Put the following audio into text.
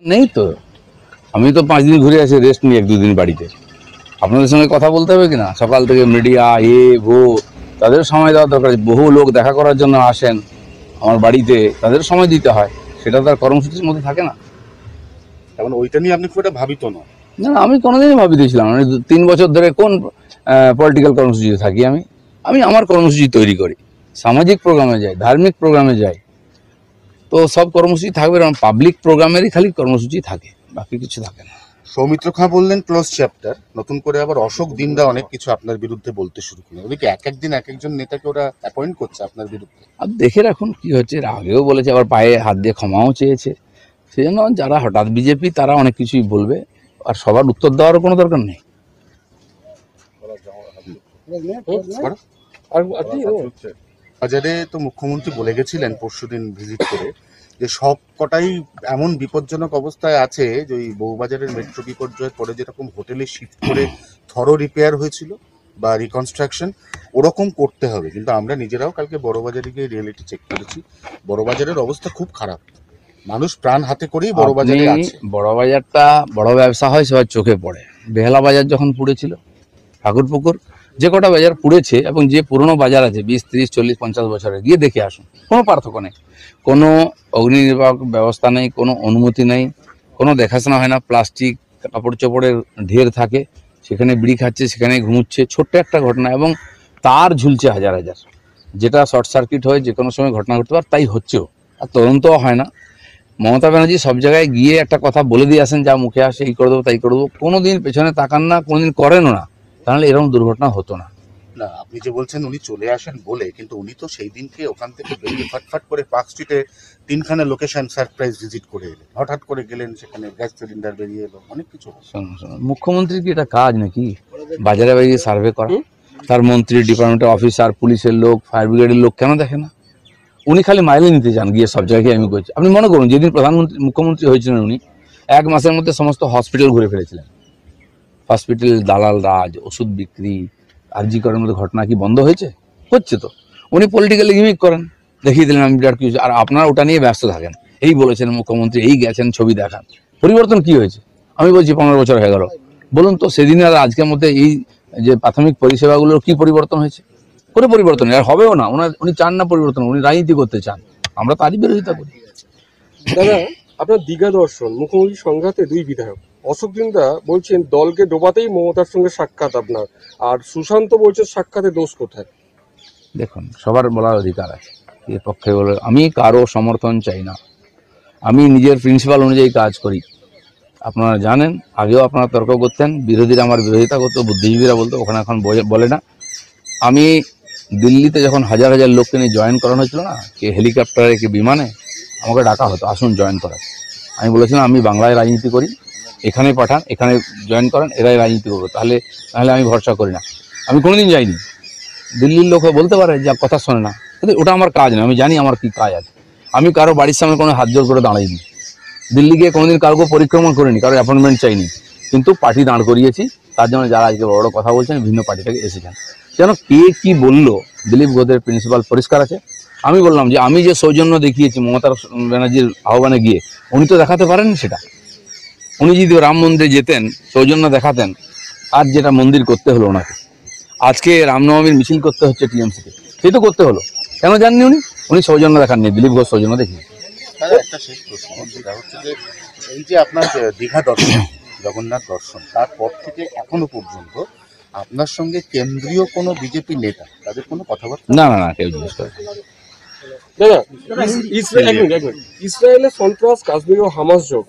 নেই তো। আমি তো 5 দিন ঘুরে আসি, রেস্ট নিয়ে 1-2 দিন বাড়িতে। আপনাদের সঙ্গে কথা বলতে হবে কিনা, সকাল থেকে মিডিয়া তাদের সময় দেওয়া দরকার। বহু লোক দেখা করার জন্য আসেন আমার বাড়িতে, তাদের সময় দিতে হয়, সেটা তার কর্মসূচির মধ্যে থাকে না। এখন ওইটা নিয়ে আপনি খুব একটা ভাবিত না? না, আমি কোনোদিনই ভাবি দিয়েছিলাম। আমি 3 বছর ধরে কোন পলিটিক্যাল কর্মসূচিতে থাকি। আমি আমার কর্মসূচি তৈরি করি, সামাজিক প্রোগ্রামে যাই, ধার্মিক প্রোগ্রামে যাই, তো সব কর্মসূচি থাকবে। পাবলিক প্রোগ্রামেরই খালি কর্মসূচি থাকে, বাকি কিছু থাকে না। সৌমিত্র খাঁ বললেন ক্লোজ চ্যাপ্টার, নতুন করে আবার অশোক দিনদা অনেক কিছু আপনার বিরুদ্ধে বলতে শুরু করলেন। ওদিকে এক একদিন এক একজন নেতাকে ওরা অ্যাপয়েন্ট করছে আপনার বিরুদ্ধে। আর দেখে রাখুন কি হচ্ছে। এর আগেও বলেছে, আবার পায়ে হাত দিয়ে ক্ষমাও চেয়েছে। সেই জন্য যারা হঠাৎ বিজেপি তারা অনেক কিছুই বলবে, আর সবার উত্তর দেওয়ারও কোনো দরকার নেই। বাজারে তো মুখ্যমন্ত্রী বলে গেছিলেন পরশুদিন ভিজিট করে যে সব কটাই এমন বিপজ্জনক অবস্থায় আছে যে ওই বউবাজারের মেট্রো বিপর্যয়ের পরে যেরকম হোটেলে শিফট করে থরো রিপেয়ার হয়েছিল বা রিকনস্ট্রাকশন, ওরকম করতে হবে। কিন্তু আমরা নিজেরাও কালকে বড়বাজারে গিয়ে রিয়েলিটি চেক করেছি, বড়বাজারের অবস্থা খুব খারাপ। মানুষ প্রাণ হাতে করেই বড়বাজারে আছে। বড়বাজারটা বড় ব্যবসা হয়, সবার চোখে পড়ে। বেহালা বাজার যখন পুড়েছিল, ঠাকুরপুকুর, যে কটা বাজার পুড়েছে, এবং যে পুরনো বাজার আছে 20, 30, 40, 50 বছরে, গিয়ে দেখে আসুন, কোনো পার্থক্য নেই। কোনো অগ্নি নির্বাপক ব্যবস্থা নেই, কোনো অনুমতি নেই, কোনো দেখাশোনা হয় না। প্লাস্টিক কাপড় চোপড়ের ঢের থাকে, সেখানে বিড়ি খাচ্ছে, সেখানে ঘুমুচ্ছে। ছোট্ট একটা ঘটনা, এবং তার ঝুলছে হাজার হাজার, যেটা শর্ট সার্কিট হয়ে যে কোনো সময় ঘটনা ঘটতে পারে, তাই হচ্ছেও, আর তদন্তও হয় না। মমতা ব্যানার্জি সব জায়গায় গিয়ে একটা কথা বলে দিয়ে আসেন, যা মুখে আসে, এই করে দেবো তাই করে দেবো, কোনোদিন পেছনে তাকান না, কোনোদিন করেনও না। তাহলে এরকম দুর্ঘটনা হতো না। না, আপনি যে বলছেন উনি চলে আসেন বলে, কিন্তু উনি তো সেই দিনকে ওখান থেকে বেরিয়ে ফটফট করে পার্ক স্ট্রিটে 3খানা লোকেশন সারপ্রাইজ ভিজিট করে এলেন, হঠাৎ করে গেলেন, সেখানে গ্যাস সিলিন্ডার বেরিয়ে এলো, অনেক কিছু। শুনুন, মুখ্যমন্ত্রীর কি এটা কাজ নাকি বাজারে বাইরে সার্ভে করা? তার মন্ত্রী, ডিপার্টমেন্টের অফিসার, পুলিশের লোক, ফায়ার ব্রিগেডের লোক কেন দেখে না? উনি খালি মাইলে নিতে চান গিয়ে সব জায়গায়। আমি করছি, আপনি মনে করুন, যেদিন মুখ্যমন্ত্রী হয়েছিলেন, উনি 1 মাসের মধ্যে সমস্ত হসপিটাল ঘুরে ফেলেছিলেন। হসপিটাল দালাল রাজ, ওষুধ বিক্রি, আরজি করার মধ্যে ঘটনা কি বন্ধ হয়েছে? হচ্ছে তো। উনি পলিটিক্যালি গিমিক করেন, দেখিয়ে দিলেন আমি বিরাট কিছু, আর আপনারা ওটা নিয়ে ব্যস্ত থাকেন। এই বলেছেন মুখ্যমন্ত্রী, এই গেছেন, ছবি দেখান। পরিবর্তন কি হয়েছে? আমি বলছি 15 বছর হয়ে গেল। বলুন তো, সেদিন আর আজকের মধ্যে এই যে প্রাথমিক পরিষেবাগুলোর কি পরিবর্তন হয়েছে? কোনো পরিবর্তন নেই, আর হবেও না। উনি চান না পরিবর্তন, উনি রাজনীতি করতে চান, আমরা তারই বিরোধিতা করি। দাদা, আপনার দীঘা দর্শন, মুখ্যমন্ত্রী সংঘাতে 2 বিধায়ক। অশোক দিনদা বলছেন দলকে ডোবাতেই মমতার সঙ্গে সাক্ষাৎ আপনার, আর সুশান্ত বলছেন সাক্ষাতে দোষ কোথায়? দেখুন, সবার বলার অধিকার আছে, এর পক্ষে বলে। আমি কারো সমর্থন চাই না, আমি নিজের প্রিন্সিপাল অনুযায়ী কাজ করি। আপনারা জানেন, আগেও আপনারা তর্ক করতেন, বিরোধীরা আমার বিরোধিতা করতো, বুদ্ধিজীবীরা বলতো, ওখানে এখন বলে না। আমি দিল্লিতে যখন হাজার হাজার লোককে নিয়ে জয়েন করানো হয়েছিল না, কে হেলিকপ্টারে, কে বিমানে, আমাকে ডাকা হতো, আসুন জয়েন করার। আমি বলেছিলাম, আমি বাংলায় রাজনীতি করি, এখানে পাঠান, এখানে জয়েন করেন, এরাই রাজনীতি করবো। তাহলে আমি ভরসা করি না। আমি কোনোদিন যাইনি। দিল্লির লোক বলতে পারে যা কথা শোনে না, কিন্তু ওটা আমার কাজ না। আমি জানি আমার কি কাজ আছে। আমি কারো বাড়ির সামনে কোনো হাত জোর করে দাঁড়াইনি। দিল্লি গিয়ে কোনোদিন কাউকে পরিক্রমা করিনি, কারো অ্যাপয়েন্টমেন্ট চাইনি। কিন্তু পার্টি দাঁড় করিয়েছি, তার জন্য যারা আজকে বড় বড় কথা বলছেন, ভিন্ন পার্টি থেকে এসেছেন। যেন কে কি বললো, দিলীপ ঘোষের প্রিন্সিপাল পরিষ্কার আছে। আমি বললাম যে আমি যে সৌজন্য দেখিয়েছি মমতা ব্যানার্জির আহ্বানে গিয়ে, উনি তো দেখাতে পারেননি সেটা। উনি যদি রাম মন্দিরে যেতেন, সৌজন্য দেখাতেন, আর যেটা মন্দির করতে হলো ওনাকে, আজকে রামনবমীর মিছিল করতে হচ্ছে টিএমসিকে, সেই তো করতে হলো। কেন জাননি উনি সৌজন্য দেখাননি, দিলীপ ঘোষ সৌজন্য দেখিয়েছে। একটা শেষ প্রশ্ন, যেটা হচ্ছে যে এই যে আপনার দীঘা দর্শন, জগন্নাথ দর্শন, তারপর থেকে এখনো পর্যন্ত আপনার সঙ্গে কেন্দ্রীয় কোনো বিজেপি নেতা তাদের কোনো কথাবার্তা? না, কেউ জিজ্ঞেস করে। দাদা, ইসরায়েলের সন্ত্রাস, কাশ্মীর ও হামাস যোগ